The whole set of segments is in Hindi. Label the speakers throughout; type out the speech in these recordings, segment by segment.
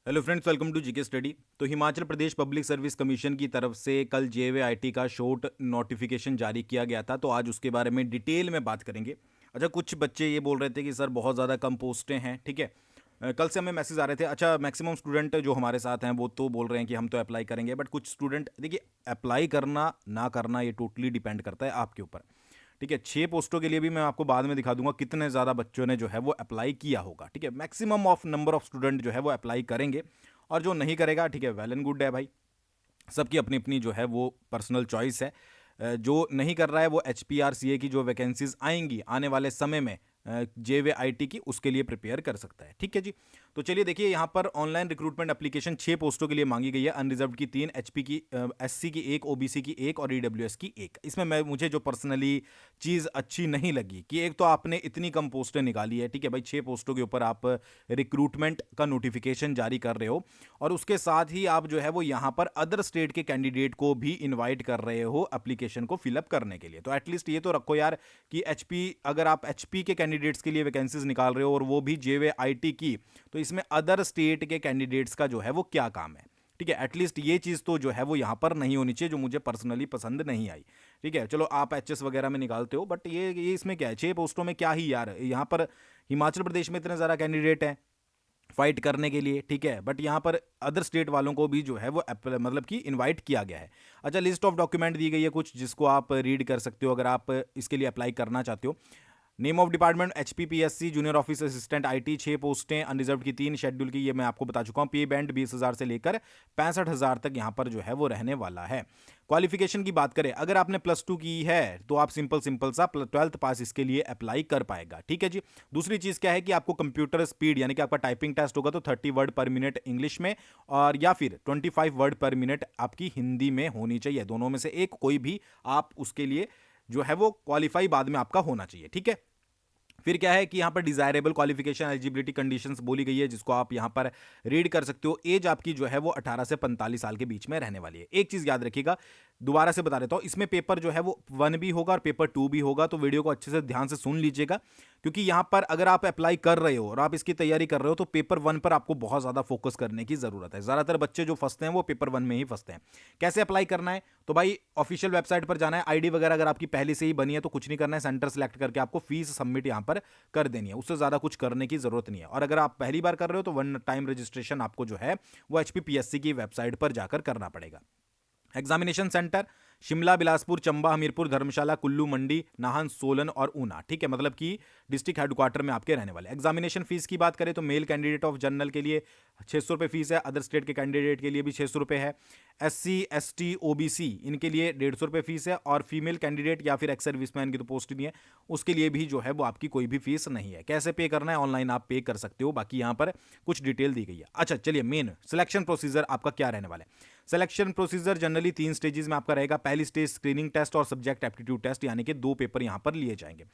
Speaker 1: Hello friends, welcome to GK study. तो Himachal Pradesh public service commission की तरफ से कल जेवीआईटी का शॉर्ट नोटिफिकेशन जारी किया गया था, तो आज उसके बारे में डिटेल में बात करेंगे। अच्छा, कुछ बच्चे ये बोल रहे थे कि सर बहुत ज़्यादा कम पोस्टें हैं, ठीक है। कल से हमें मैसेज आ रहे थे। अच्छा, मैक्सिमम स्टूडेंट जो हमारे साथ हैं वो तो बोल रहे हैं कि हम तो अप्लाई करेंगे, बट कुछ स्टूडेंट, देखिए, अप्लाई करना ना करना ये टोटली डिपेंड करता है आपके ऊपर, ठीक है। 6 पोस्टों के लिए भी मैं आपको बाद में दिखा दूंगा कितने ज़्यादा बच्चों ने जो है वो अप्लाई किया होगा, ठीक है। Maximum of number of student जो है वो अप्लाई करेंगे, और जो नहीं करेगा, ठीक है, वेल एंड गुड है भाई। सबकी अपनी अपनी जो है वो पर्सनल चॉइस है। जो नहीं कर रहा है वो HPRCA की जो वैकेंसीज आएंगी आने वाले समय में JVIT की, उसके लिए प्रिपेयर कर सकता है, ठीक है जी। तो चलिए देखिए, यहाँ पर ऑनलाइन रिक्रूटमेंट एप्लीकेशन 6 पोस्टों के लिए मांगी गई है। अनरिजर्व की 3, HP की, SC की 1, OBC की 1 और EWS की 1। इसमें मुझे जो पर्सनली चीज़ अच्छी नहीं लगी कि एक तो आपने इतनी कम पोस्टें निकाली है, ठीक है भाई। 6 पोस्टों के ऊपर आप रिक्रूटमेंट का नोटिफिकेशन जारी कर रहे हो, और उसके साथ ही आप जो है वो यहाँ पर अदर स्टेट के कैंडिडेट को भी इनवाइट कर रहे हो एप्लीकेशन को फिलअप करने के लिए। तो एटलीस्ट ये तो रखो यार कि अगर आप HP के कैंडिडेट्स के लिए वैकेंसीज निकाल रहे हो और वो भी JVIT की, तो इसमें अदर स्टेट के कैंडिडेट्स का जो है वो क्या काम है, ठीक है। एटलीस्ट ये चीज़ तो जो है वो यहाँ पर नहीं होनी चाहिए, जो मुझे पर्सनली पसंद नहीं आई, ठीक है। चलो आप HS वगैरह में निकालते हो, बट ये इसमें क्या है, 6 पोस्टों में क्या ही यार। यहाँ पर हिमाचल प्रदेश में इतने ज़्यादा कैंडिडेट हैं फाइट करने के लिए, ठीक है, बट यहाँ पर अदर स्टेट वालों को भी जो है वो मतलब कि इनवाइट किया गया है। अच्छा, लिस्ट ऑफ डॉक्यूमेंट दी गई है कुछ, जिसको आप रीड कर सकते हो अगर आप इसके लिए अप्लाई करना चाहते हो। Name of department HPPSC junior office assistant IT, 6 पोस्टें, अनरिजर्व की 3, शेड्यूल की, ये मैं आपको बता चुका हूँ। पे बैंड 20,000 से लेकर 65,000 तक यहाँ पर जो है वो रहने वाला है। क्वालिफिकेशन की बात करें, अगर आपने +2 की है तो आप सिंपल सिंपल सा 12th पास इसके लिए अप्लाई कर पाएगा, ठीक है जी। दूसरी चीज़ क्या है कि आपको कंप्यूटर स्पीड, यानी कि आपका टाइपिंग टेस्ट होगा तो 30 वर्ड पर मिनट इंग्लिश में, और या फिर 25 वर्ड पर मिनट आपकी हिंदी में होनी चाहिए। दोनों में से एक कोई भी आप उसके लिए जो है वो क्वालिफाई बाद में आपका होना चाहिए, ठीक है। फिर क्या है कि यहाँ पर डिजायरेबल क्वालिफिकेशन एलिजिबिलिटी कंडीशंस बोली गई है, जिसको आप यहाँ पर रीड कर सकते हो। एज आपकी जो है वो 18 से 45 साल के बीच में रहने वाली है। एक चीज़ याद रखिएगा, दोबारा से बता देता हूँ, इसमें पेपर जो है वो 1 भी होगा और पेपर 2 भी होगा, तो वीडियो को अच्छे से ध्यान से सुन लीजिएगा। क्योंकि यहाँ पर अगर आप अप्लाई कर रहे हो और आप इसकी तैयारी कर रहे हो, तो पेपर 1 पर आपको बहुत ज़्यादा फोकस करने की ज़रूरत है। ज़्यादातर बच्चे जो फंसते हैं वो पेपर 1 में ही फंसते हैं। कैसे अप्लाई करना है, तो भाई ऑफिशियल वेबसाइट पर जाना है। ID वगैरह अगर आपकी पहले से ही बनी है तो कुछ नहीं करना है, सेंटर सेलेक्ट करके आपको फीस सबमिट यहाँ पर कर देनी है। उससे ज़्यादा कुछ करने की ज़रूरत नहीं है। और अगर आप पहली बार कर रहे हो तो 1 टाइम रजिस्ट्रेशन आपको जो है वो HPPSC की वेबसाइट पर जाकर करना पड़ेगा। एग्जामिनेशन सेंटर शिमला, बिलासपुर, चंबा, हमीरपुर, धर्मशाला, कुल्लू, मंडी, नाहन, सोलन और ऊना, ठीक है। मतलब कि डिस्ट्रिक्ट हेडक्वार्टर में आपके रहने वाले। एग्जामिनेशन फीस की बात करें तो मेल कैंडिडेट ऑफ जनरल के लिए 600 रुपये फीस है, अदर स्टेट के कैंडिडेट के लिए भी 600 रुपये है। SC, ST, OBC इनके लिए 150 रुपये फीस है, और फीमेल कैंडिडेट या फिर एक्स सर्विसमैन की तो पोस्ट नहीं है, उसके लिए भी जो है वो आपकी कोई भी फीस नहीं है। कैसे पे करना है, ऑनलाइन आप पे कर सकते हो, बाकी यहाँ पर कुछ डिटेल दी गई है। अच्छा चलिए, मेन सिलेक्शन प्रोसीजर आपका क्या रहने वाला है। सिलेक्शन प्रोसीजर जनरली 3 स्टेजेस में आपका रहेगा। पहली स्टेज स्क्रीनिंग टेस्ट और सब्जेक्ट एप्टीट्यूड टेस्ट, यानी कि 2 पेपर यहाँ पर लिए जाएंगे।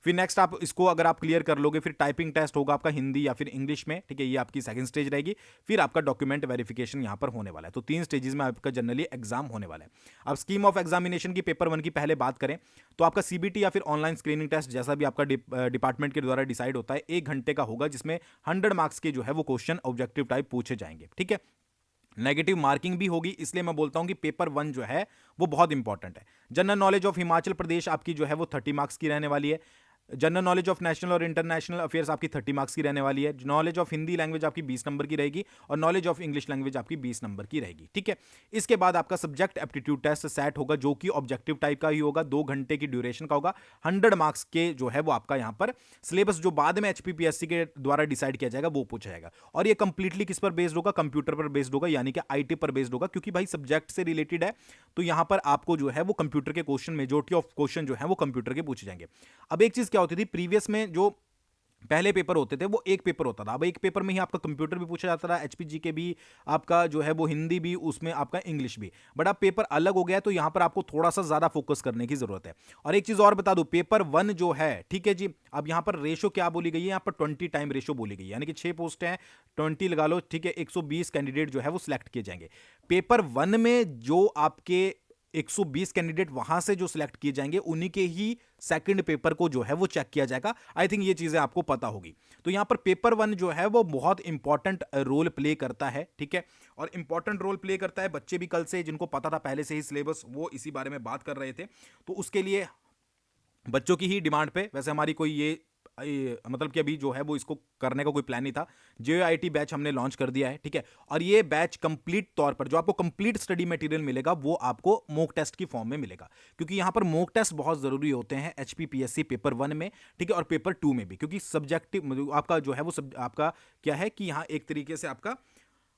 Speaker 1: फिर नेक्स्ट आप इसको अगर आप क्लियर कर लोगे, फिर टाइपिंग टेस्ट होगा आपका हिंदी या फिर इंग्लिश में, ठीक है, ये आपकी सेकंड स्टेज रहेगी। फिर आपका डॉक्यूमेंट वेरिफिकेशन यहाँ पर होने वाला है। तो 3 स्टेजेस में आपका जनरली एग्जाम होने वाला है। अब स्कीम ऑफ एग्जामिनेशन की पेपर 1 की पहले बात करें तो आपका CBT या फिर ऑनलाइन स्क्रीनिंग टेस्ट, जैसा भी आपका डिपार्टमेंट के द्वारा डिसाइड होता है, 1 घंटे का होगा, जिसमें 100 मार्क्स के जो है वो क्वेश्चन ऑब्जेक्टिव टाइप पूछे जाएंगे, ठीक है। नेगेटिव मार्किंग भी होगी, इसलिए मैं बोलता हूं कि पेपर 1 जो है वो बहुत इंपॉर्टेंट है। General knowledge of Himachal Pradesh आपकी जो है वो 30 मार्क्स की रहने वाली है। जनरल नॉलेज ऑफ नेशनल और इंटरनेशनल अफेयर्स आपकी 30 मार्क्स की रहने वाली है। नॉलेज ऑफ हिंदी लैंग्वेज आपकी 20 नंबर की रहेगी, और नॉलेज ऑफ इंग्लिश लैंग्वेज आपकी 20 नंबर की रहेगी, ठीक है। इसके बाद आपका सब्जेक्ट एप्टीट्यूड टेस्ट सेट होगा, जो कि ऑब्जेक्टिव टाइप का ही होगा, 2 घंटे की ड्यूरेशन का होगा। 100 मार्क्स के जो है वो आपका यहाँ पर सिलेबस जो बाद में HPPSC के द्वारा डिसाइड किया जाएगा वो पूछा जाएगा। और ये कंप्लीटली किस पर बेस्ड होगा, कंप्यूटर पर बेस्ड होगा, यानी कि IT पर बेस्ड होगा, क्योंकि भाई सब्जेक्ट से रिलेटेड है। तो यहां पर आपको जो है वो कंप्यूटर के क्वेश्चन, मेजोरिटी ऑफ क्वेश्चन जो है वो कंप्यूटर के पूछे जाएंगे। अब एक चीज क्या होती थी प्रीवियस में, जो पहले पेपर होते थे वो एक पेपर होता था। अब एक पेपर में ही आपका कंप्यूटर भी पूछा जाता था, HPG के भी, आपका जो है वो हिंदी भी, उसमें आपका इंग्लिश भी। बट अब पेपर अलग हो गया, तो यहां पर आपको थोड़ा सा ज्यादा फोकस करने की जरूरत है। और एक चीज और बता दूं, पेपर 1 जो है, ठीक है जी, अब यहां पर रेशो क्या बोली गई है, यहां पर 20 टाइम रेशो बोली गई है, यानी कि 6 पोस्ट हैं, 20 लगा लो, ठीक है। 120 कैंडिडेट जो है वो सिलेक्ट किए जाएंगे। पेपर 1 में जो आपके 120 कैंडिडेट वहां से जो सिलेक्ट किए जाएंगे उन्हीं के ही सेकंड पेपर को जो है वो चेक किया जाएगा। आई थिंक ये चीजें आपको पता होगी। तो यहां पर पेपर 1 जो है वो बहुत इंपॉर्टेंट रोल प्ले करता है, ठीक है, और इंपॉर्टेंट रोल प्ले करता है। बच्चे भी कल से जिनको पता था पहले से ही सिलेबस, वो इसी बारे में बात कर रहे थे। तो उसके लिए बच्चों की ही डिमांड पे, वैसे हमारी कोई मतलब कि अभी जो है वो इसको करने का कोई प्लान नहीं था, जेआईटी बैच हमने लॉन्च कर दिया है, ठीक है। और ये बैच कंप्लीट तौर पर जो आपको कंप्लीट स्टडी मटेरियल मिलेगा वो आपको मॉक टेस्ट की फॉर्म में मिलेगा, क्योंकि यहां पर मॉक टेस्ट बहुत जरूरी होते हैं एचपीपीएससी पेपर 1 में, ठीक है, और पेपर 2 में भी, क्योंकि सब्जेक्टिव आपका जो है वो आपका क्या है कि यहां एक तरीके से आपका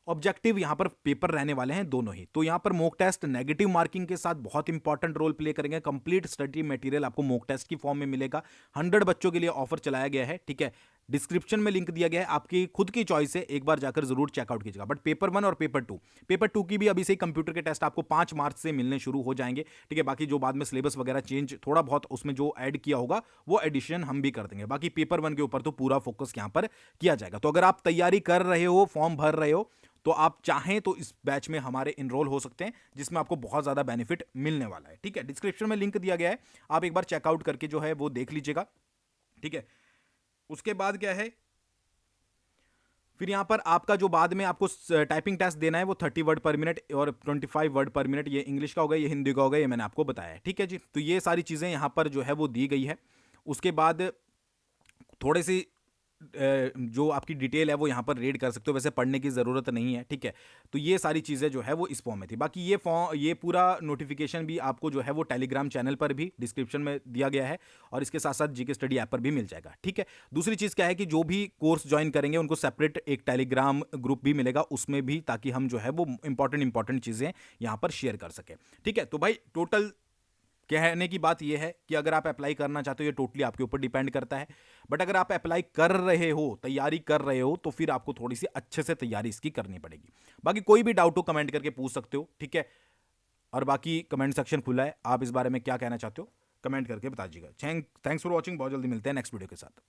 Speaker 1: ऑब्जेक्टिव यहां पर पेपर रहने वाले हैं दोनों ही। तो यहां पर मॉक टेस्ट नेगेटिव मार्किंग के साथ बहुत इंपॉर्टेंट रोल प्ले करेंगे। कंप्लीट स्टडी मटेरियल आपको मॉक टेस्ट की फॉर्म में मिलेगा। 100 बच्चों के लिए ऑफर चलाया गया है, ठीक है। डिस्क्रिप्शन में लिंक दिया गया है, आपकी खुद की चॉइस है, एक बार जाकर जरूर चेकआउट कीजिएगा। बट पेपर 1 और पेपर 2 की भी अभी से कंप्यूटर के टेस्ट आपको 5 मार्च से मिलने शुरू हो जाएंगे, ठीक है। बाकी जो बाद में सिलेबस वगैरह चेंज थोड़ा बहुत उसमें जो ऐड किया होगा वो एडिशन हम भी कर देंगे। बाकी पेपर 1 के ऊपर तो पूरा फोकस यहां पर किया जाएगा। तो अगर आप तैयारी कर रहे हो, फॉर्म भर रहे हो, तो आप चाहें तो इस बैच में हमारे इनरोल हो सकते हैं, जिसमें आपको बहुत ज्यादा बेनिफिट मिलने वाला है, ठीक है। डिस्क्रिप्शन में लिंक दिया गया है, आप एक बार चेकआउट करके जो है वो देख लीजिएगा, ठीक है। उसके बाद क्या है, फिर यहां पर आपका जो बाद में आपको टाइपिंग टेस्ट देना है वो 30 वर्ड पर मिनट और 25 वर्ड पर मिनट, ये इंग्लिश का होगा, ये हिंदी का होगा, ये मैंने आपको बताया है, ठीक है जी। तो ये सारी चीजें यहां पर जो है वो दी गई है। उसके बाद थोड़े सी जो आपकी डिटेल है वो यहाँ पर रीड कर सकते हो, वैसे पढ़ने की ज़रूरत नहीं है, ठीक है। तो ये सारी चीज़ें जो है वो इस फॉर्म में थी। बाकी ये पूरा नोटिफिकेशन भी आपको जो है वो टेलीग्राम चैनल पर भी डिस्क्रिप्शन में दिया गया है, और इसके साथ साथ जीके स्टडी ऐप पर भी मिल जाएगा, ठीक है। दूसरी चीज़ क्या है कि जो भी कोर्स ज्वाइन करेंगे उनको सेपरेट एक टेलीग्राम ग्रुप भी मिलेगा उसमें भी, ताकि हम जो है वो इंपॉर्टेंट चीज़ें यहाँ पर शेयर कर सकें, ठीक है। तो भाई टोटल कहने की बात यह है कि अगर आप अप्लाई करना चाहते हो, ये टोटली आपके ऊपर डिपेंड करता है। बट अगर आप अप्लाई कर रहे हो, तैयारी कर रहे हो, तो फिर आपको थोड़ी सी अच्छे से तैयारी इसकी करनी पड़ेगी। बाकी कोई भी डाउट हो कमेंट करके पूछ सकते हो, ठीक है। और बाकी कमेंट सेक्शन खुला है, आप इस बारे में क्या कहना चाहते हो कमेंट करके बता दीजिएगा। थैंक्स फॉर वॉचिंग, बहुत जल्दी मिलते हैं नेक्स्ट वीडियो के साथ।